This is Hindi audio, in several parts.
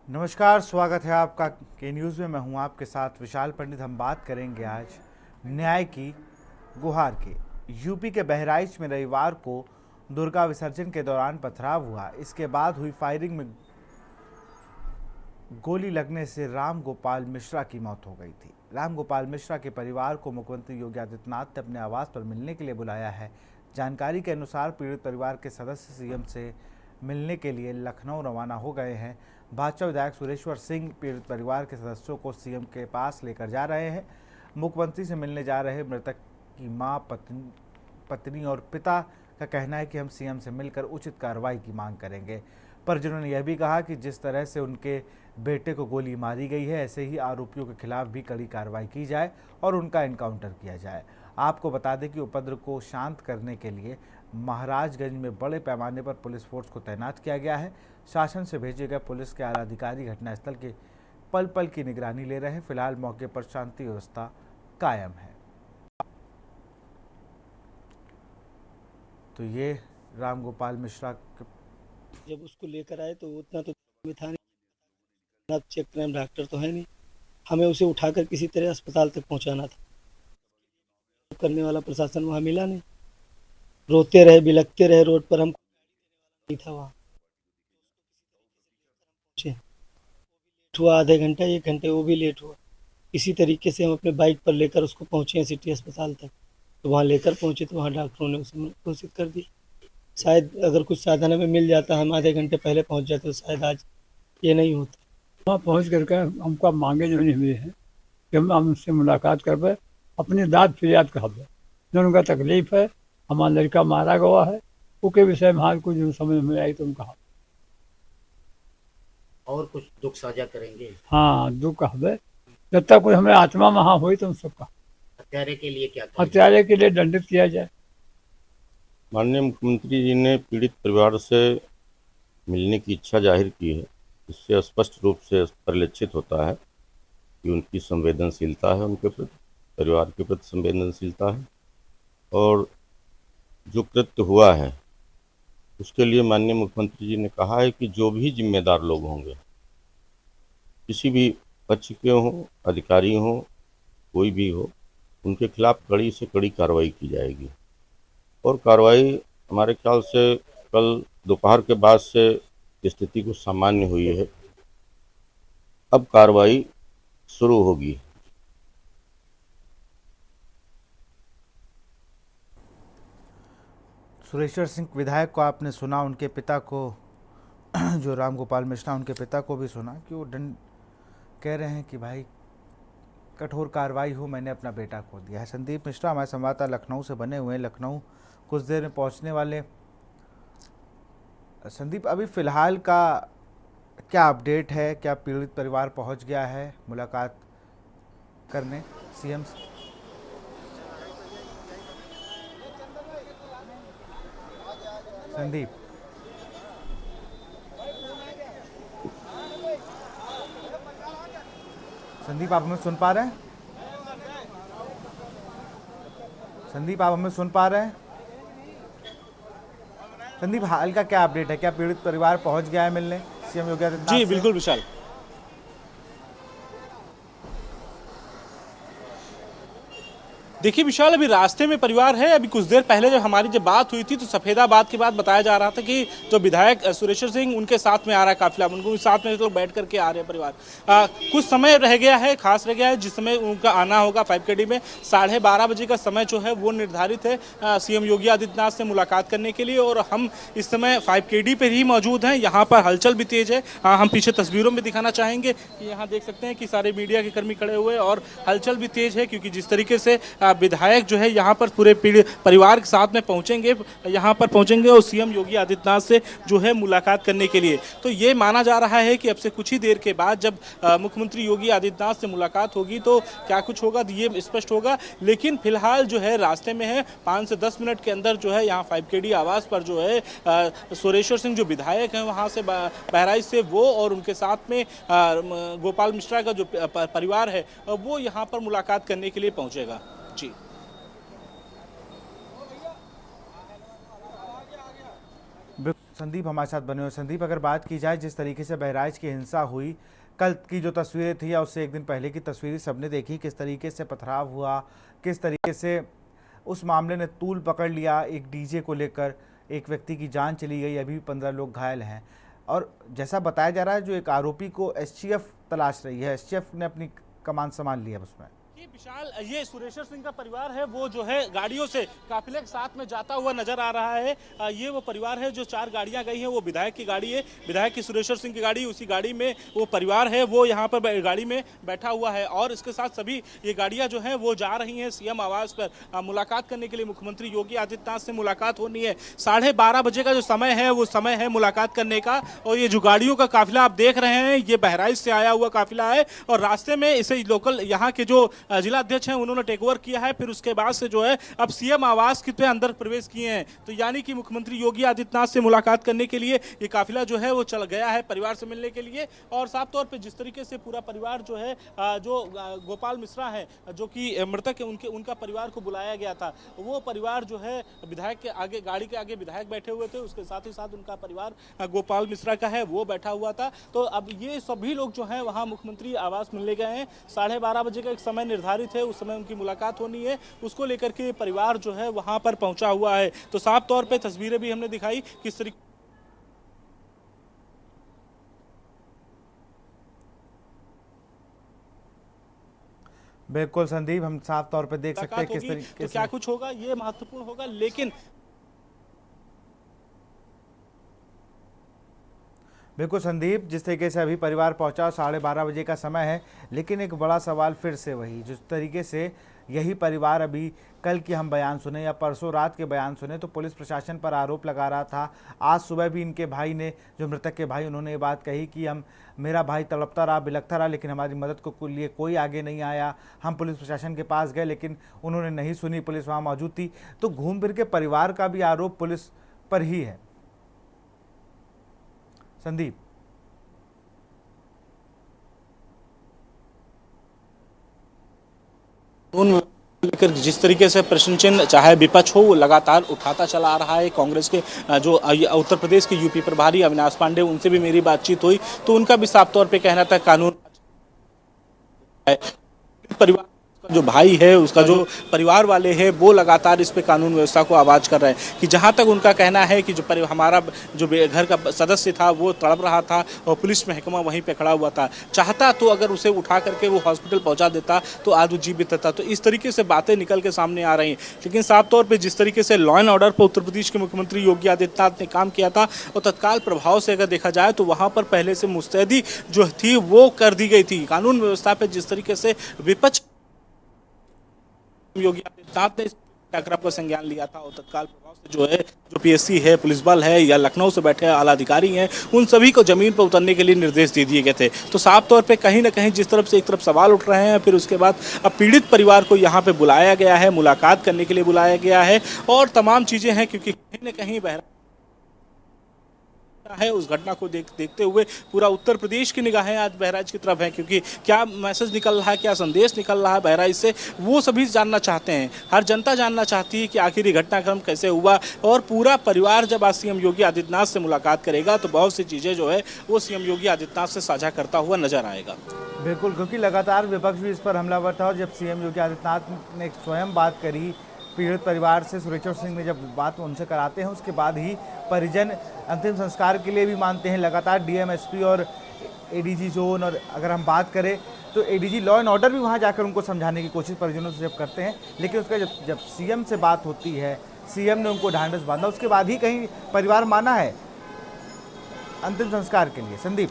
नमस्कार, स्वागत है आपका के न्यूज़ में। मैं हूं आपके साथ विशाल पंडित। हम बात करेंगे आज न्याय की गुहार की। यूपी के बहराइच में रविवार को दुर्गा विसर्जन के दौरान पथराव हुआ। इसके बाद हुई फायरिंग में गोली लगने से राम गोपाल मिश्रा की मौत हो गई थी। राम गोपाल मिश्रा के परिवार को मुख्यमंत्री योगी आदित्यनाथ ने अपने आवास पर मिलने के लिए बुलाया है। जानकारी के अनुसार पीड़ित परिवार के सदस्य सीएम से मिलने के लिए लखनऊ रवाना हो गए हैं। भाजपा विधायक सुरेश्वर सिंह पीड़ित परिवार के सदस्यों को सीएम के पास लेकर जा रहे हैं। मुख्यमंत्री से मिलने जा रहे मृतक की मां, पत्नी और पिता का कहना है कि हम सीएम से मिलकर उचित कार्रवाई की मांग करेंगे। परिजनों ने यह भी कहा कि जिस तरह से उनके बेटे को गोली मारी गई है, ऐसे ही आरोपियों के खिलाफ भी कड़ी कार्रवाई की जाए और उनका एनकाउंटर किया जाए। आपको बता दें कि उपद्रव को शांत करने के लिए महाराजगंज में बड़े पैमाने पर पुलिस फोर्स को तैनात किया गया है। शासन से भेजे गए पुलिस के आला अधिकारी घटनास्थल के पल पल की निगरानी ले रहे हैं। फिलहाल मौके पर शांति व्यवस्था कायम है। तो ये राम गोपाल मिश्रा जब उसको लेकर आए तो उतना तो में था नहीं, चेक करें, डॉक्टर तो है नहीं। हमें उसे उठाकर किसी तरह अस्पताल तक पहुंचाना था। करने वाला प्रशासन वहाँ मिला नहीं। रोते रहे, बिलखते रहे रोड पर। हम नहीं था वहाँ। हुआ आधे घंटा 1 घंटे, वो भी लेट हुआ। इसी तरीके से हम अपने बाइक पर लेकर उसको पहुँचे हैं सिटी अस्पताल तक। तो वहाँ लेकर पहुँचे तो वहाँ डॉक्टरों ने उसे घोषित कर दी। शायद अगर कुछ साधन हमें मिल जाता, हम आधे घंटे पहले पहुँच जाते तो शायद आज ये नहीं होता। वहाँ पहुँच करके हमको मांगे जो नहीं हुए हैं कि हम उनसे मुलाकात कर पाए, अपनी दाद फरियाद कर पाए। जो उनका तकलीफ है, हमारा लड़का मारा गया है, उसके विषय में हाल कुछ जो समझ में आई तो हम कहा और कुछ दुख साझा करेंगे। हाँ दुख कहा, जब तक कोई हमारे आत्मा वहाँ हुई तो हम सब कहा हत्यारे के लिए क्या करेंगे? हत्यारे के लिए दंडित किया जाए। माननीय मुख्यमंत्री जी ने पीड़ित परिवार से मिलने की इच्छा जाहिर की है। इससे स्पष्ट रूप से परिलक्षित होता है कि उनकी संवेदनशीलता है, उनके प्रति, परिवार के प्रति संवेदनशीलता है। और जो कृत्य हुआ है उसके लिए माननीय मुख्यमंत्री जी ने कहा है कि जो भी जिम्मेदार लोग होंगे, किसी भी पक्ष के हों, अधिकारी हों, कोई भी हो, उनके खिलाफ कड़ी से कड़ी कार्रवाई की जाएगी। और कार्रवाई हमारे ख्याल से कल दोपहर के बाद से स्थिति कुछ सामान्य हुई है। अब कार्रवाई शुरू होगी। सुरेश्वर सिंह विधायक को आपने सुना, उनके पिता को जो राम गोपाल मिश्रा, उनके पिता को भी सुना कि वो दंड कह रहे हैं कि भाई कठोर कार्रवाई हो, मैंने अपना बेटा खो दिया है। संदीप मिश्रा हमारे संवाददाता लखनऊ से बने हुए हैं, लखनऊ कुछ देर में पहुंचने वाले। संदीप, अभी फिलहाल का क्या अपडेट है? क्या पीड़ित परिवार पहुंच गया है मुलाकात करने सीएम से? संदीप संदीप आप हमें सुन पा रहे हैं? संदीप आप हमें सुन पा रहे हैं? संदीप, हाल का क्या अपडेट है? क्या पीड़ित परिवार पहुंच गया है मिलने सीएम योगी आदित्यनाथ जी से? बिल्कुल विशाल। देखिए विशाल, अभी रास्ते में परिवार है। अभी कुछ देर पहले जब हमारी बात हुई थी तो सफेदाबाद के बाद बताया जा रहा था कि जो विधायक सुरेश्वर सिंह उनके साथ में आ रहा है काफिला, उनको साथ में लोग बैठ करके आ रहे हैं परिवार। कुछ समय रह गया है, खास रह गया है, जिस समय उनका आना होगा 5KD में 12:30 बजे का समय जो है वो निर्धारित है सीएम योगी आदित्यनाथ से मुलाकात करने के लिए। और हम इस समय 5KD पर ही मौजूद हैं। यहाँ पर हलचल भी तेज है। हम पीछे तस्वीरों में दिखाना चाहेंगे कि यहाँ देख सकते हैं कि सारे मीडिया के कर्मी खड़े हुए और हलचल भी तेज है, क्योंकि जिस तरीके से विधायक जो है यहाँ पर पूरे परिवार के साथ में पहुंचेंगे, यहाँ पर पहुंचेंगे और सीएम योगी आदित्यनाथ से जो है मुलाकात करने के लिए। तो ये माना जा रहा है कि अब से कुछ ही देर के बाद जब मुख्यमंत्री योगी आदित्यनाथ से मुलाकात होगी तो क्या कुछ होगा ये स्पष्ट होगा। लेकिन फिलहाल जो है रास्ते में है, 5 से 10 मिनट के अंदर जो है यहाँ 5KD आवास पर जो है सुरेश्वर सिंह जो विधायक हैं वहाँ से बहराइच से, वो और उनके साथ में गोपाल मिश्रा का जो परिवार है वो यहाँ पर मुलाकात करने के लिए पहुँचेगा। जी संदीप हमारे साथ बने हुए। संदीप, अगर बात की जाए जिस तरीके से बहराइच की हिंसा हुई, कल की जो तस्वीरें थी या उससे एक दिन पहले की तस्वीरें सबने देखी, किस तरीके से पथराव हुआ, किस तरीके से उस मामले ने तूल पकड़ लिया, एक डीजे को लेकर एक व्यक्ति की जान चली गई, अभी भी 15 लोग घायल हैं। और जैसा बताया जा रहा है जो एक आरोपी को एसटीएफ तलाश रही है, एसटीएफ ने अपनी कमान संभाल ली है उसमें। ये विशाल, ये सुरेश्वर सिंह का परिवार है, वो जो है गाड़ियों से काफिले के साथ में जाता हुआ नजर आ रहा है। ये वो परिवार है जो 4 गाड़ियां गई हैं, वो विधायक की गाड़ी है, विधायक की सुरेश्वर सिंह की गाड़ी, उसी गाड़ी में वो परिवार है, वो यहाँ पर गाड़ी में बैठा हुआ है। और इसके साथ सभी ये गाड़ियां जो हैं वो जा रही हैं सीएम आवास पर मुलाकात करने के लिए। मुख्यमंत्री योगी आदित्यनाथ से मुलाकात होनी है। 12:30 बजे का जो समय है वो समय है मुलाकात करने का। और ये जो गाड़ियों का काफिला आप देख रहे हैं, ये बहराइच से आया हुआ काफिला है और रास्ते में इसे लोकल यहाँ के जो जिला अध्यक्ष हैं उन्होंने टेक ओवर किया है। फिर उसके बाद से जो है अब सीएम आवास के अंदर प्रवेश किए हैं। तो यानी कि मुख्यमंत्री योगी आदित्यनाथ से मुलाकात करने के लिए ये काफिला जो है वो चल गया है परिवार से मिलने के लिए। और साफ तौर पे जिस तरीके से पूरा परिवार जो है, जो गोपाल मिश्रा है जो कि मृतक है, उनका परिवार को बुलाया गया था, वो परिवार जो है विधायक के आगे, गाड़ी के आगे विधायक बैठे हुए थे, उसके साथ ही साथ उनका परिवार गोपाल मिश्रा का है वो बैठा हुआ था। तो अब ये सभी लोग जो है वहाँ मुख्यमंत्री आवास मिलने गए हैं। 12:30 बजे का एक समय निर्धारित है, उस समय उनकी मुलाकात होनी है। उसको लेकर के परिवार जो है वहां पर पहुंचा हुआ है। तो साफ तौर पे तस्वीरें भी हमने दिखाई किस तरीके। बिल्कुल संदीप, हम साफ तौर पे देख सकते हैं किस तरीके से क्या कुछ होगा, ये महत्वपूर्ण होगा। लेकिन बिल्कुल संदीप, जिस तरीके से अभी परिवार पहुंचा, 12:30 बजे का समय है, लेकिन एक बड़ा सवाल फिर से वही, जिस तरीके से यही परिवार अभी कल की हम बयान सुने या परसों रात के बयान सुने तो पुलिस प्रशासन पर आरोप लगा रहा था। आज सुबह भी इनके भाई ने, जो मृतक के भाई, उन्होंने ये बात कही कि मेरा भाई तड़पता रहा, बिलखता रहा, लेकिन हमारी मदद को लिए कोई आगे नहीं आया। हम पुलिस प्रशासन के पास गए लेकिन उन्होंने नहीं सुनी, पुलिस वहाँ मौजूद थी। तो घूम फिर के परिवार का भी आरोप पुलिस पर ही है। संदीप, लेकर जिस तरीके से प्रश्न चिन्ह चाहे विपक्ष हो वो लगातार उठाता चला आ रहा है। कांग्रेस के जो उत्तर प्रदेश के यूपी प्रभारी अविनाश पांडे, उनसे भी मेरी बातचीत हुई तो उनका भी साफ तौर पे कहना था कानून परिवार जो भाई है, उसका जो परिवार वाले हैं वो लगातार इस पे कानून व्यवस्था को आवाज कर रहे हैं कि जहां तक उनका कहना है कि जो हमारा जो घर का सदस्य था वो तड़प रहा था और पुलिस महकमा वहीं पे खड़ा हुआ था, चाहता तो अगर उसे उठा करके वो हॉस्पिटल पहुंचा देता तो आज वो जीवित था। तो इस तरीके से बातें निकल के सामने आ रही हैं। लेकिन साफ तौर पर जिस तरीके से लॉ एंड ऑर्डर पर उत्तर प्रदेश के मुख्यमंत्री योगी आदित्यनाथ ने काम किया था और तत्काल प्रभाव से अगर देखा जाए तो वहाँ पर पहले से मुस्तैदी जो थी वो कर दी गई थी। कानून व्यवस्था पर जिस तरीके से विपक्ष योगी आदित्यनाथ ने कार्यक्रम का संज्ञान लिया था और तत्काल प्रभाव से जो है, जो पीएससी है, पुलिस बल है या लखनऊ से बैठे आला अधिकारी हैं, उन सभी को जमीन पर उतरने के लिए निर्देश दे दिए गए थे। तो साफ तौर पे कहीं ना कहीं जिस तरफ से एक तरफ सवाल उठ रहे हैं, फिर उसके बाद अब पीड़ित परिवार को यहाँ पे बुलाया गया है, मुलाकात करने के लिए बुलाया गया है और तमाम चीजें हैं, क्योंकि कहीं ना कहीं बहरा है। उस घटना को देखते हुए पूरा उत्तर प्रदेश की निगाहें आज बहराइच की तरफ है, क्योंकि क्या मैसेज निकल रहा है, क्या संदेश निकल रहा है बहराइच से, वो सभी जानना चाहते हैं। हर जनता जानना चाहती है कि आखिर ये घटनाक्रम कैसे हुआ। और पूरा परिवार जब आज सीएम योगी आदित्यनाथ से मुलाकात करेगा तो बहुत सी चीज़ें जो है वो सीएम योगी आदित्यनाथ से साझा करता हुआ नजर आएगा। बिल्कुल, क्योंकि लगातार विपक्ष भी इस पर हमलावर था और जब सीएम योगी आदित्यनाथ ने स्वयं बात करी पीड़ित परिवार से, सुरेश्वर सिंह ने जब बात उनसे कराते हैं उसके बाद ही परिजन अंतिम संस्कार के लिए भी मानते हैं। लगातार डीएम, एसपी और एडीजी जोन, और अगर हम बात करें तो एडीजी लॉ एंड ऑर्डर भी वहां जाकर उनको समझाने की कोशिश परिजनों से जब करते हैं, लेकिन उसका जब सीएम से बात होती है, सीएम ने उनको ढांढस बांधा, उसके बाद ही कहीं परिवार माना है अंतिम संस्कार के लिए। संदीप,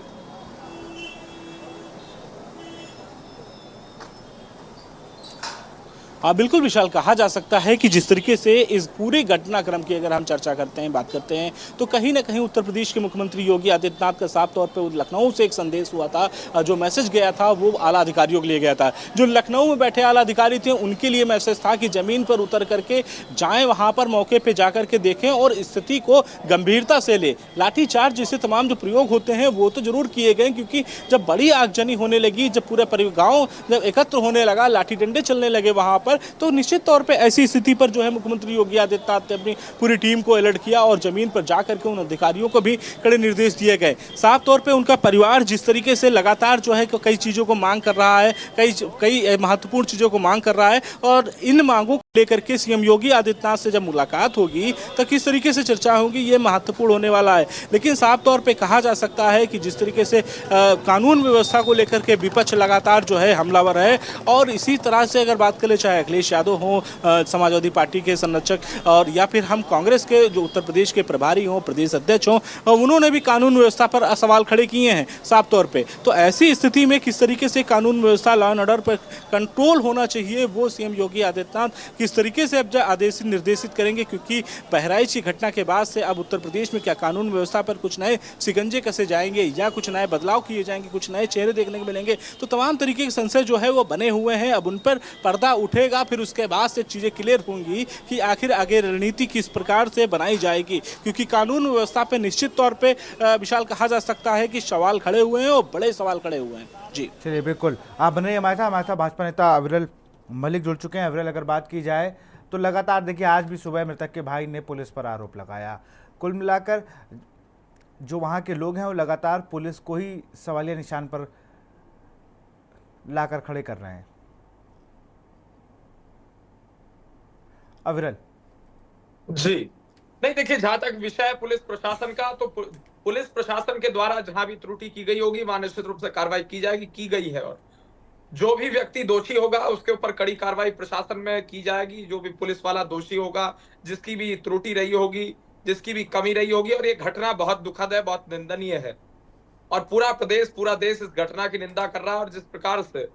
हाँ बिल्कुल विशाल, कहा जा सकता है कि जिस तरीके से इस पूरे घटनाक्रम की अगर हम चर्चा करते हैं, बात करते हैं, तो कहीं ना कहीं उत्तर प्रदेश के मुख्यमंत्री योगी आदित्यनाथ का साफ तौर पे लखनऊ से एक संदेश हुआ था, जो मैसेज गया था वो आला अधिकारियों के लिए गया था। जो लखनऊ में बैठे आला अधिकारी थे उनके लिए मैसेज था कि जमीन पर उतर करके जाएँ, वहाँ पर मौके पर जा करके देखें और स्थिति को गंभीरता से ले। लाठीचार्ज जैसे तमाम जो प्रयोग होते हैं वो तो जरूर किए गए, क्योंकि जब बड़ी आगजनी होने लगी, जब पूरा गाँव जब एकत्र होने लगा, लाठी डंडे चलने लगे वहाँ पर, पर, तो निश्चित तौर पर ऐसी स्थिति पर जो है मुख्यमंत्री योगी आदित्यनाथ ने अपनी पूरी टीम को अलर्ट किया और जमीन पर जाकर के उन अधिकारियों को भी कड़े निर्देश दिए गए। साफ तौर पे उनका परिवार जिस तरीके से लगातार जो है कई चीज़ों को मांग कर रहा है, कई महत्वपूर्ण चीज़ों को मांग कर रहा है, और इन मांगों को लेकर के सीएम योगी आदित्यनाथ से जब मुलाकात होगी तो किस तरीके से चर्चा होगी, ये महत्वपूर्ण होने वाला है। लेकिन साफ तौर पे कहा जा सकता है कि जिस तरीके से कानून व्यवस्था को लेकर के विपक्ष लगातार जो है हमलावर है, और इसी तरह से अगर बात करें चाहे अखिलेश यादव हों, समाजवादी पार्टी के संरक्षक, और या फिर हम कांग्रेस के जो उत्तर प्रदेश के प्रभारी हों, प्रदेश अध्यक्ष हों, उन्होंने भी कानून व्यवस्था पर सवाल खड़े किए हैं साफ तौर पे। तो ऐसी स्थिति में किस तरीके से कानून व्यवस्था, लॉ एंड ऑर्डर पर कंट्रोल होना चाहिए, वो सीएम योगी आदित्यनाथ किस तरीके से अब आदेश निर्देशित करेंगे, क्योंकि बहराइच की घटना के बाद से अब उत्तर प्रदेश में क्या कानून व्यवस्था पर कुछ नए शिकंजे कसे जाएंगे या कुछ नए बदलाव किए जाएंगे, कुछ नए चेहरे देखने को मिलेंगे, तो तमाम तरीके के संशय जो है वो बने हुए हैं। अब उन पर पर्दा उठेगा, फिर उसके बाद से चीज़ें क्लियर होंगी कि आखिर आगे रणनीति किस प्रकार से बनाई जाएगी, क्योंकि कानून व्यवस्था पर निश्चित तौर पर विशाल कहा जा सकता है कि सवाल खड़े हुए हैं और बड़े सवाल खड़े हुए हैं। जी चलिए, बिल्कुल आप बने हमारे साथ भाजपा नेता अविरल मलिक जुड़ चुके हैं। अविरल, अगर बात की जाए तो लगातार देखिए आज भी सुबह मृतक के भाई ने पुलिस पर आरोप लगाया। कुल मिलाकर जो वहाँ के लोग हैं वो लगातार पुलिस को ही सवालिया निशान पर लाकर खड़े कर रहे हैं। अविरल जी नहीं, देखिए जहां तक विषय है पुलिस प्रशासन का, तो पुलिस प्रशासन के द्वारा जहां भी त्रुटि की गई होगी वहां निश्चित रूप से कार्रवाई की जाएगी, की गई है, और जो भी व्यक्ति दोषी होगा उसके ऊपर कड़ी कार्रवाई प्रशासन में की जाएगी। जो भी पुलिस वाला दोषी होगा, जिसकी भी त्रुटि रही होगी, जिसकी भी कमी रही होगी, और ये घटना बहुत दुखद है, बहुत निंदनीय है, और पूरा देश इस घटना की निंदा कर रहा है। और जिस प्रकार से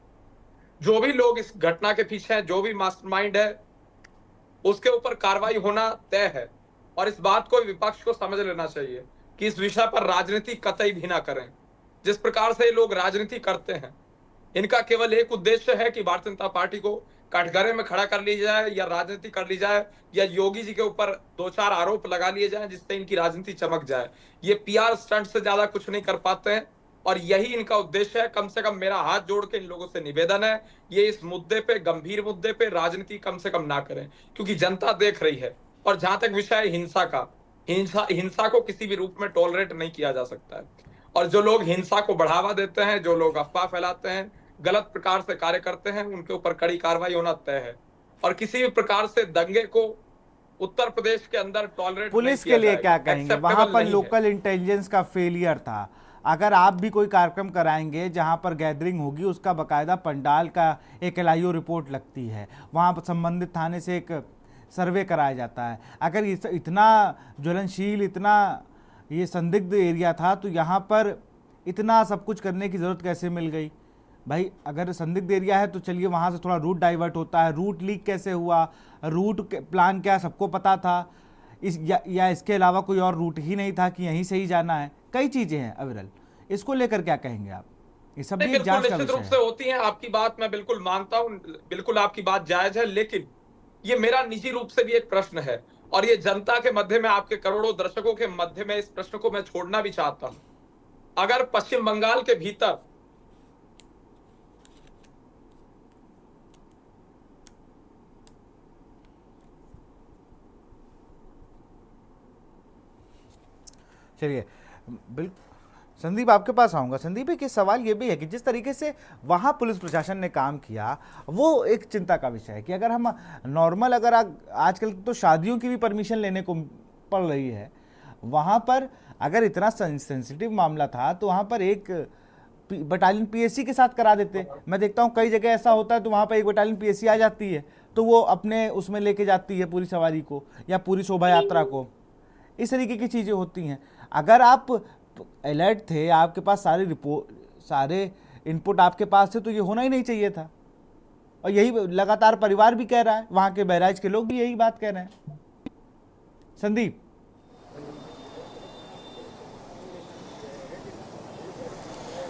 जो भी लोग इस घटना के पीछे हैं, जो भी मास्टरमाइंड है, उसके ऊपर कार्रवाई होना तय है। और इस बात को विपक्ष को समझ लेना चाहिए कि इस विषय पर राजनीति कतई भी ना करें। जिस प्रकार से लोग राजनीति करते हैं, इनका केवल एक उद्देश्य है कि भारतीय जनता पार्टी को कटघरे में खड़ा कर ली जाए, या राजनीति कर ली जाए, या योगी जी के ऊपर 2-4 आरोप लगा लिए जाएं जिससे इनकी राजनीति चमक जाए। ये पीआर स्टंट से ज्यादा कुछ नहीं कर पाते हैं, और यही इनका उद्देश्य है। कम से कम मेरा हाथ जोड़ के इन लोगों से निवेदन है, ये इस मुद्दे पे, गंभीर मुद्दे पे राजनीति कम से कम ना करें, क्योंकि जनता देख रही है। और जहां तक विषय है हिंसा का, हिंसा को किसी भी रूप में टॉलरेट नहीं किया जा सकता है। और जो लोग हिंसा को बढ़ावा देते हैं, जो लोग अफवाह फैलाते हैं, गलत प्रकार से कार्य करते हैं, उनके ऊपर कड़ी कार्रवाई होना तय है। और किसी भी प्रकार से दंगे को उत्तर प्रदेश के अंदर टॉलरेट पुलिस के लिए क्या कहेंगे? वहां पर लोकल इंटेलिजेंस का फेलियर था। अगर आप भी कोई कार्यक्रम कराएंगे जहां पर गैदरिंग होगी, उसका बकायदा पंडाल का एक LIO रिपोर्ट लगती है, वहां पर संबंधित थाने से एक सर्वे कराया जाता है। अगर इतना ज्वलनशील, इतना ये संदिग्ध एरिया था, तो यहाँ पर इतना सब कुछ करने की ज़रूरत कैसे मिल गई? भाई अगर संदिग्ध एरिया है तो चलिए वहाँ से थोड़ा रूट डाइवर्ट होता है। रूट लीक कैसे हुआ, रूट प्लान क्या सबको पता था, या इसके अलावा कोई और रूट ही नहीं था कि यहीं से ही जाना है? कई चीज़ें हैं अविरल, इसको लेकर क्या कहेंगे आप? ये सब भी जांच का विषय है। निश्चित रूप से होती हैं, आपकी बात मैं बिल्कुल मानता हूँ, बिल्कुल आपकी बात जायज है, लेकिन ये मेरा निजी रूप से भी एक प्रश्न है, और ये जनता के मध्य में, आपके करोड़ों दर्शकों के मध्य में इस प्रश्न को मैं छोड़ना भी चाहता हूं। अगर पश्चिम बंगाल के भीतर चलिए, बिल्कुल संदीप आपके पास आऊँगा। संदीप एक सवाल ये भी है कि जिस तरीके से वहाँ पुलिस प्रशासन ने काम किया, वो एक चिंता का विषय है कि अगर हम नॉर्मल, अगर आजकल तो शादियों की भी परमिशन लेने को पड़ रही है, वहाँ पर अगर इतना सेंसिटिव मामला था तो वहाँ पर एक बटालियन PSC के साथ करा देते। मैं देखता हूँ कई जगह ऐसा होता है, तो वहाँ पर एक बटालियन PSC आ जाती है, तो वो अपने उसमें लेके जाती है पूरी सवारी को या पूरी शोभा यात्रा को। इस तरीके की चीज़ें होती हैं। अगर आप अलर्ट थे, आपके पास सारी रिपोर्ट, सारे इनपुट आपके पास थे, तो ये होना ही नहीं चाहिए था। और यही लगातार परिवार भी कह रहा है, वहाँ के बहराइच के लोग भी यही बात कह रहे हैं। संदीप,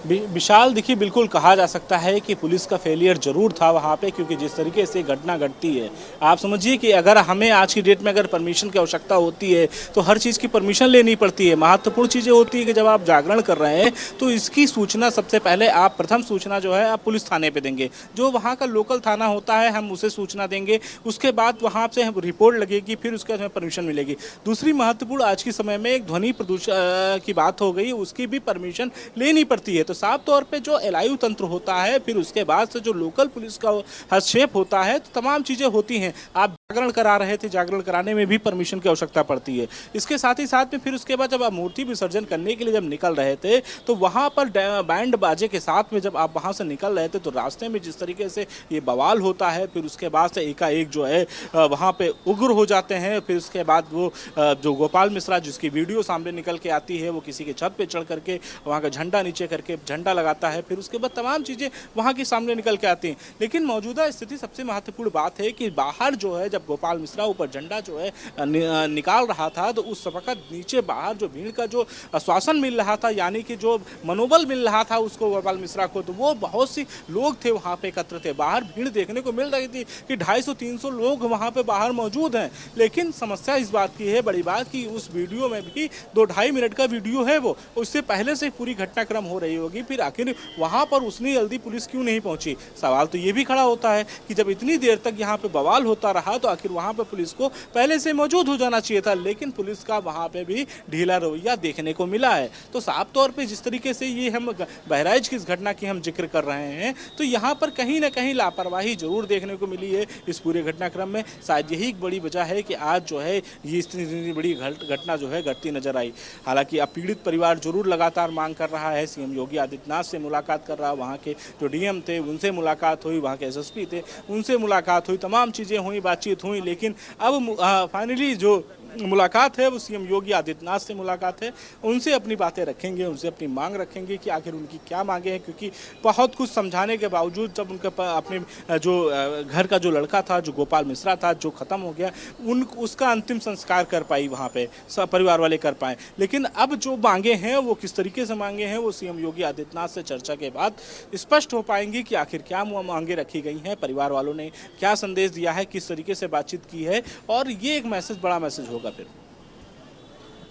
विशाल, देखिए बिल्कुल कहा जा सकता है कि पुलिस का फेलियर जरूर था वहाँ पे, क्योंकि जिस तरीके से घटना घटती है, आप समझिए कि अगर हमें आज की डेट में अगर परमिशन की आवश्यकता होती है तो हर चीज़ की परमिशन लेनी पड़ती है। महत्वपूर्ण चीज़ें होती है कि जब आप जागरण कर रहे हैं तो इसकी सूचना सबसे पहले आप प्रथम सूचना जो है आप पुलिस थाने पर देंगे, जो वहाँ का लोकल थाना होता है हम उसे सूचना देंगे, उसके बाद वहाँ से रिपोर्ट लगेगी, फिर उसके हमें परमिशन मिलेगी। दूसरी महत्वपूर्ण आज के समय में एक ध्वनि प्रदूषण की बात हो गई, उसकी भी परमिशन लेनी पड़ती है। तो साफ तौर पे जो एलआईयू तंत्र होता है, फिर उसके बाद से जो लोकल पुलिस का हस्तक्षेप होता है, तो तमाम चीज़ें होती हैं। आप जागरण करा रहे थे, जागरण कराने में भी परमिशन की आवश्यकता पड़ती है। इसके साथ ही साथ में फिर उसके बाद जब आप मूर्ति विसर्जन करने के लिए जब निकल रहे थे तो वहाँ पर बैंड बाजे के साथ में जब आप वहाँ से निकल रहे थे तो रास्ते में जिस तरीके से ये बवाल होता है, फिर उसके बाद से एकाएक जो है वहाँ पे उग्र हो जाते हैं। फिर उसके बाद वो जो गोपाल मिश्रा जिसकी वीडियो सामने निकल के आती है, वो किसी के छत पे चढ़ करके वहाँ का झंडा नीचे करके झंडा लगाता है, फिर उसके बाद तमाम चीज़ें वहाँ की सामने निकल के आती हैं। लेकिन मौजूदा स्थिति सबसे महत्वपूर्ण बात है कि बाहर जो है जब गोपाल मिश्रा ऊपर झंडा जो है निकाल रहा था तो उस वक्त नीचे बाहर जो भीड़ का जो आश्वासन मिल रहा था, यानी कि जो मनोबल मिल रहा था उसको गोपाल मिश्रा को, तो वो बहुत सी लोग थे वहाँ पे एकत्र थे। बाहर भीड़ देखने को मिल रही थी कि 250-300 लोग वहाँ पे बाहर मौजूद हैं। लेकिन समस्या इस बात की है, बड़ी बात कि उस वीडियो में भी 2-2.5 मिनट का वीडियो है, वो उससे पहले से पूरी घटनाक्रम हो रही होगी, फिर आखिर वहाँ पर उतनी जल्दी पुलिस क्यों नहीं पहुँची। सवाल तो ये भी खड़ा होता है कि जब इतनी देर तक यहाँ पे बवाल होता रहा तो आखिर वहाँ पे पुलिस को पहले से मौजूद हो जाना चाहिए था, लेकिन पुलिस का वहाँ पे भी ढीला रवैया देखने को मिला है। तो साफ तौर पे जिस तरीके से ये हम बहराइच की इस घटना की हम जिक्र कर रहे हैं तो यहाँ पर कहीं ना कहीं लापरवाही जरूर देखने को मिली है इस पूरे घटनाक्रम में। शायद यही एक बड़ी वजह है कि आज जो है ये इतनी बड़ी घटना जो है घटती नजर आई। हालांकि अब पीड़ित परिवार जरूर लगातार मांग कर रहा है, सीएम योगी आदित्यनाथ से मुलाकात कर रहा है, वहाँ के जो डीएम थे उनसे मुलाकात हुई, वहाँ के एसएसपी थे उनसे मुलाकात हुई, तमाम चीज़ें हुई, बातचीत हुई। लेकिन अब फाइनली जो मुलाकात है वो सीएम योगी आदित्यनाथ से मुलाकात है, उनसे अपनी बातें रखेंगे, उनसे अपनी मांग रखेंगे कि आखिर उनकी क्या मांगे हैं, क्योंकि बहुत कुछ समझाने के बावजूद जब उनके अपने जो घर का जो लड़का था, जो गोपाल मिश्रा था, जो ख़त्म हो गया, उसका अंतिम संस्कार कर पाई वहाँ पे सब परिवार वाले कर पाए। लेकिन अब जो मांगे हैं वो किस तरीके से मांगे हैं वो सीएम योगी आदित्यनाथ से चर्चा के बाद स्पष्ट हो पाएंगी कि आखिर क्या मांगे रखी गई हैं, परिवार वालों ने क्या संदेश दिया है, किस तरीके से बातचीत की है, और ये एक मैसेज, बड़ा मैसेज होगा। फिर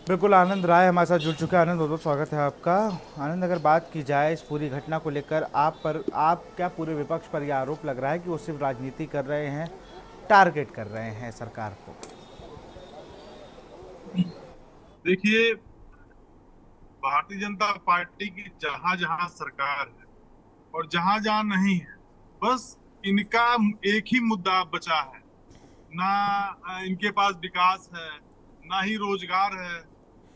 बिल्कुल, आनंद राय हमारे साथ जुड़ चुके हैं। आनंद, बहुत बहुत स्वागत है आपका। आनंद, अगर बात की जाए इस पूरी घटना को लेकर आप क्या पूरे विपक्ष पर यह आरोप लग रहा है कि वो सिर्फ राजनीति कर रहे हैं, टारगेट कर रहे हैं सरकार को? देखिए, भारतीय जनता पार्टी की जहां जहां सरकार है और जहां जहां नहीं है, बस इनका एक ही मुद्दा बचा है। ना इनके पास विकास है, ना ही रोजगार है,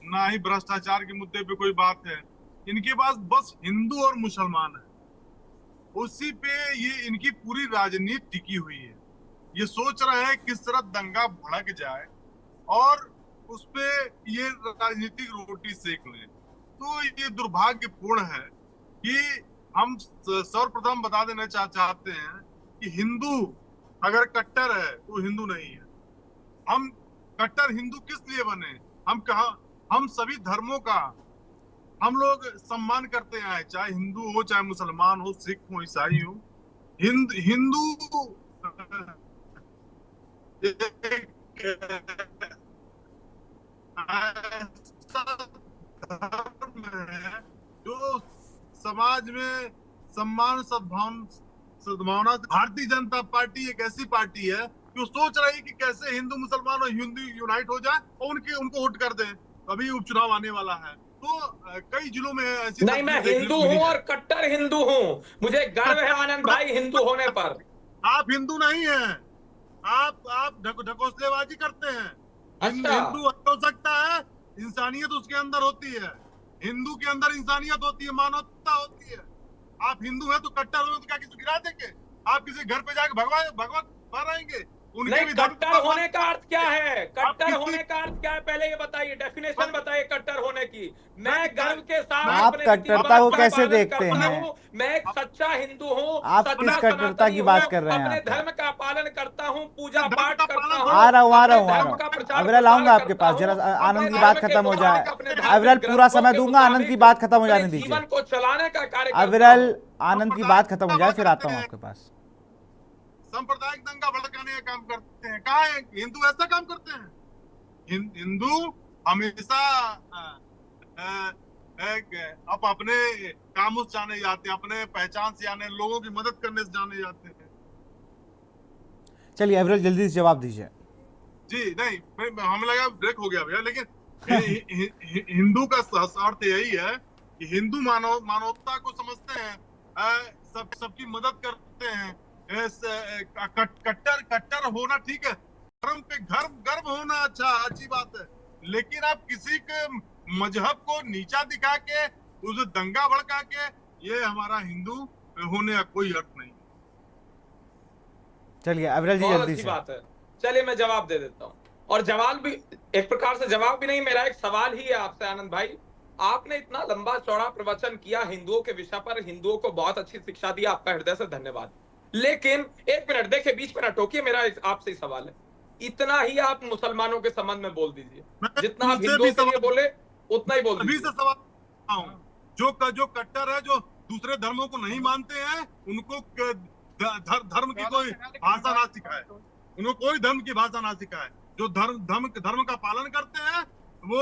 ना ही भ्रष्टाचार के मुद्दे पे कोई बात है। इनके पास बस हिंदू और मुसलमान है, उसी पे ये इनकी पूरी राजनीति टिकी हुई है। ये सोच रहे हैं किस तरह दंगा भड़क जाए और उस पे ये राजनीतिक रोटी सेक लें। तो ये दुर्भाग्यपूर्ण है कि हम सर्वप्रथम बता देना चाहते हैं कि हिंदू अगर कट्टर है तो हिंदू नहीं है। हम कट्टर हिंदू किस लिए बने? हम सभी धर्मों का हम लोग सम्मान करते हैं, चाहे हिंदू हो, चाहे मुसलमान हो, सिख हो, ईसाई हो। हिंदू धर्म है जो समाज में सम्मान सद्भावना। भारतीय जनता पार्टी एक ऐसी पार्टी है जो सोच रही कि कैसे हिंदू मुसलमान और हिंदू यूनाइट हो जाए और उनको वोट कर दें। अभी उपचुनाव आने वाला है तो कई जिलों में ऐसी नहीं, मैं हिंदू हूँ और कट्टर हिंदू हूँ, मुझे गर्व है आनंद भाई हिंदू होने पर। आप हिंदू नहीं हैं, आप ढकोसलेबाजी करते हैं। अच्छा। हिंदू हो सकता है, इंसानियत उसके अंदर होती है, हिंदू के अंदर इंसानियत होती है, मानवता होती है। आप हिंदू हैं तो कट्टर हो तो क्या किसी गिरा देंगे? आप किसी घर पे जाके भगवान भगवत पढ़ाएंगे? उनके नहीं, भी धर्म कट्टर का होने का अर्थ क्या है? कट्टर किसी- होने का अर्थ क्या है? पहले ये बताइए, डेफिनेशन बताइए कट्टर होने की। मैं गर्व के साथ आप अपने रीति कट्टरता रिवाज को का कैसे पालन देखते करता हैं? हूं। मैं एक सच्चा हिंदू हूँ, आप किस सच्चा कट्टरता की सनातनी बात हूँ, कर रहे हैं अपने यहाँ पे? धर्म का पालन करता हूँ, पूजा धर्म पाठ का करता पालन हूँ, आ रहा हूँ अपने धर्म का प्रचार अविरल आऊंगा प्रसार आपके करता पास, हूँ, जरा आनंद अपने की बात धर्म के खत्म हो जाए। मुताबिक, अपने धार्मिक अविरल पूरा ग्रंथों समय के दूंगा, आनंद की मुताबिक बात खत्म हो अपने जाने दीजिए। जीवन को चलाने का कार्य करता अविरल हूँ। आनंद की बात खत्म हो जाए, फिर आता हूँ आपके पास। सांप्रदायिक दंगा भड़काने का काम करते हैं। कहाँ है हिंदू? ऐसा काम करते हैं? हिंदू हमेशा अब अपने कामों से जाने जाते हैं, अपने पहचान से जाने, लोगों की मदद करने से जाने जाते हैं। चलिए अविरल जल्दी से जवाब दीजिए। जी नहीं, हमें लगा ब्रेक हो गया भैया, लेकिन हिंदू का अर्थ यही है कि हिंदू मानवता को समझते हैं, सबकी मदद करते हैं। कट्टर होना ठीक है, धर्म पे गर्व होना अच्छी बात है, लेकिन आप किसी के मजहब को नीचा दिखा के, उसे दंगा भड़का के, ये हमारा हिंदू होने का कोई अर्थ नहीं। चलिए अविरल जी बहुत जल्दी अच्छी से। बात है। चलिए मैं जवाब दे देता हूँ, और जवाब भी एक प्रकार से जवाब भी नहीं, मेरा एक सवाल ही है आपसे आनंद भाई। आपने इतना लंबा चौड़ा प्रवचन किया हिंदुओं के विषय पर, हिंदुओं को बहुत अच्छी शिक्षा दी, आपका हृदय से धन्यवाद। लेकिन एक मिनट देखिए, 20 मिनट रोकिए, मेरा आपसे सवाल है, इतना ही आप मुसलमानों के संबंध में बोल दीजिए, जितना आप हिंदुओं के लिए बोले उतना ही बोल अभी दीजिए। से सवाल जो कट्टर है, जो दूसरे धर्मों को नहीं मानते हैं, उनको धर्म की कोई भाषा ना सिखाए, उनको कोई धर्म की भाषा ना सिखाए। जो धर्म का पालन करते हैं वो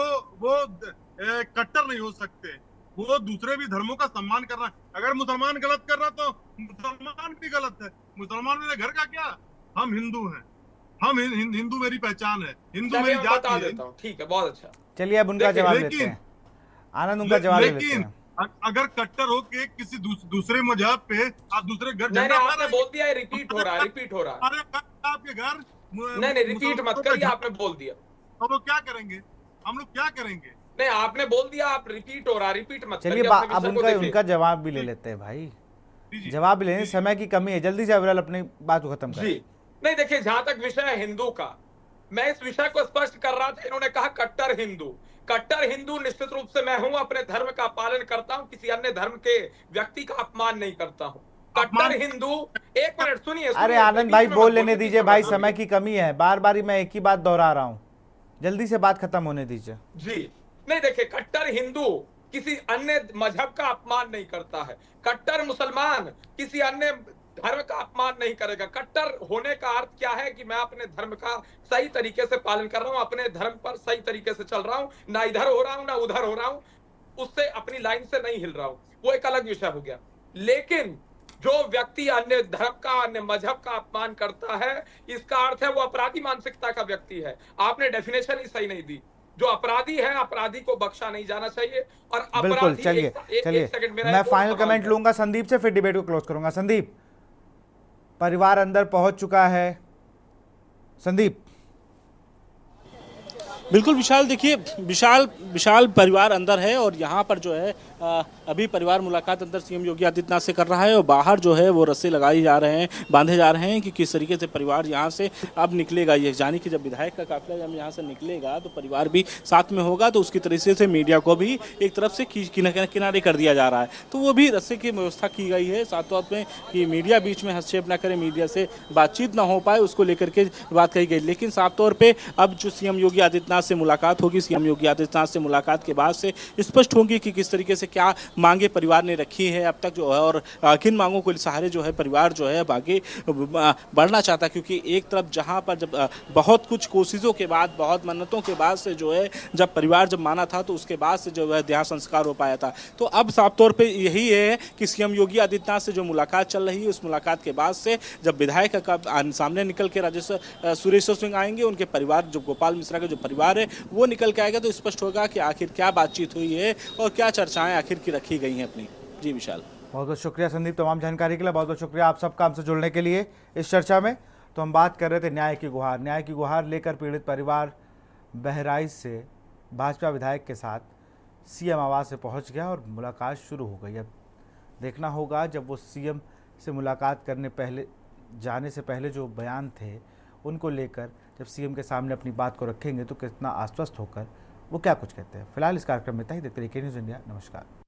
कट्टर नहीं हो सकते, वो दूसरे भी धर्मों का सम्मान करना। अगर मुसलमान गलत कर रहा तो मुसलमान भी गलत है। मुसलमान मेरे घर का क्या, हम हिंदू हैं, हम हिंदू मेरी पहचान है, हिंदू मेरी चलिए मैं बता जाति है। देता हूँ, ठीक है, बहुत अच्छा। चलिए अब उनका जवाब लेते हैं, आनंद उनका जवाब ले लेते हैं। अगर कट्टर हो के किसी दूसरे मजहब पे आप दूसरे घर नहीं झंडा आपने बोल दिया है, रिपीट हो रहा है, रिपीट हो रहा है। अरे आपके घर नहीं रिपीट मत करिए, आपने बोल दिया। हम लोग क्या करेंगे? हम लोग क्या करेंगे? नहीं आपने बोल दिया, आप रिपीट हो रहा है, रिपीट मत चलिए करिए, अपने अब विषय को उनका देखिए। उनका जवाब भी ले लेते हैं भाई, जी। जवाब भी लेने, समय की कमी है, जल्दी से अविरल अपनी बात को खत्म जी करें। नहीं देखिए, जहां तक विषय है हिंदू का, मैं इस विषय को स्पष्ट कर रहा था। इन्होंने कहा कट्टर हिंदू, कट्टर हिंदू निश्चित रूप से मैं हूं, अपने धर्म का पालन करता हूं, किसी अन्य धर्म के व्यक्ति का अपमान नहीं करता हूं। कट्टर हिंदू, एक मिनट सुनिए। अरे आनंद भाई बोल लेने दीजिए भाई, समय की कमी है, बार बार मैं एक ही बात दोहरा रहा हूँ, जल्दी से बात खत्म होने दीजिए। जी नहीं देखिए, कट्टर हिंदू किसी अन्य मजहब का अपमान नहीं करता है, कट्टर मुसलमान किसी अन्य धर्म का अपमान नहीं करेगा। कट्टर होने का अर्थ क्या है कि मैं अपने धर्म का सही तरीके से पालन कर रहा हूं, अपने धर्म पर सही तरीके से चल रहा हूं, ना इधर हो रहा हूं ना उधर हो रहा हूं, उससे अपनी लाइन से नहीं हिल रहा हूं, वो एक अलग विषय हो गया। लेकिन जो व्यक्ति अन्य धर्म का, अन्य मजहब का अपमान करता है, इसका अर्थ है वो अपराधी मानसिकता का व्यक्ति है। आपने डेफिनेशन ही सही नहीं दी। जो अपराधी है, अपराधी को बख्शा नहीं जाना चाहिए। और बिल्कुल, अपराधी चलिए मैं फाइनल कमेंट लूंगा संदीप से, फिर डिबेट को क्लोज करूंगा। संदीप, परिवार अंदर पहुंच चुका है, संदीप। बिल्कुल विशाल, देखिए विशाल परिवार अंदर है, और यहाँ पर जो है अभी परिवार मुलाकात अंदर सीएम योगी आदित्यनाथ से कर रहा है, और बाहर जो है वो रस्से लगाए जा रहे हैं, बांधे जा रहे हैं कि किस तरीके से परिवार यहाँ से अब निकलेगा। ये जानी कि जब विधायक का काफिला जब यहाँ से निकलेगा तो परिवार भी साथ में होगा, तो उसकी तरीके से मीडिया को भी एक तरफ से किनारे कर दिया जा रहा है, तो वो भी रस्से की व्यवस्था की गई है साथ साथ में कि मीडिया बीच में हस्तक्षेप न करे, मीडिया से बातचीत ना हो पाए, उसको लेकर के बात कही गई। लेकिन साफ तौर पर अब जो सीएम योगी आदित्यनाथ से मुलाकात होगी, सीएम योगी आदित्यनाथ से मुलाकात के बाद से स्पष्ट होगी कि किस तरीके से क्या मांगे परिवार ने रखी है अब तक जो है, और किन मांगों के सहारे जो है परिवार जो है आगे बढ़ना चाहता है। क्योंकि एक तरफ जहां पर जब बहुत कुछ कोशिशों के बाद, बहुत मन्नतों के बाद से जो है जब परिवार जब माना था, तो उसके बाद से जो है देह संस्कार हो पाया था। तो अब साफ तौर पे यही है कि सीएम योगी आदित्यनाथ से जो मुलाकात चल रही है, उस मुलाकात के बाद से जब विधायक का सामने निकल के राजेश्वर सुरेश्वर सिंह आएंगे, उनके परिवार जो गोपाल मिश्रा का जो परिवार है वो निकल के आएगा, तो स्पष्ट होगा कि आखिर क्या बातचीत हुई है और क्या चर्चाएं आखिर की रखी गई हैं अपनी। जी विशाल, बहुत बहुत शुक्रिया संदीप तमाम जानकारी के लिए, बहुत बहुत शुक्रिया आप सबका हमसे जुड़ने के लिए इस चर्चा में। तो हम बात कर रहे थे न्याय की गुहार लेकर पीड़ित परिवार बहराइच से भाजपा विधायक के साथ सीएम आवास से पहुंच गया और मुलाकात शुरू हो गई। अब देखना होगा जब वो सीएम से मुलाकात करने जाने से पहले जो बयान थे उनको लेकर जब सीएम के सामने अपनी बात को रखेंगे तो कितना आश्वस्त होकर वो क्या कुछ कहते हैं। फिलहाल इस कार्यक्रम में इतना ही। देखते रहिए के न्यूज़ इंडिया। नमस्कार।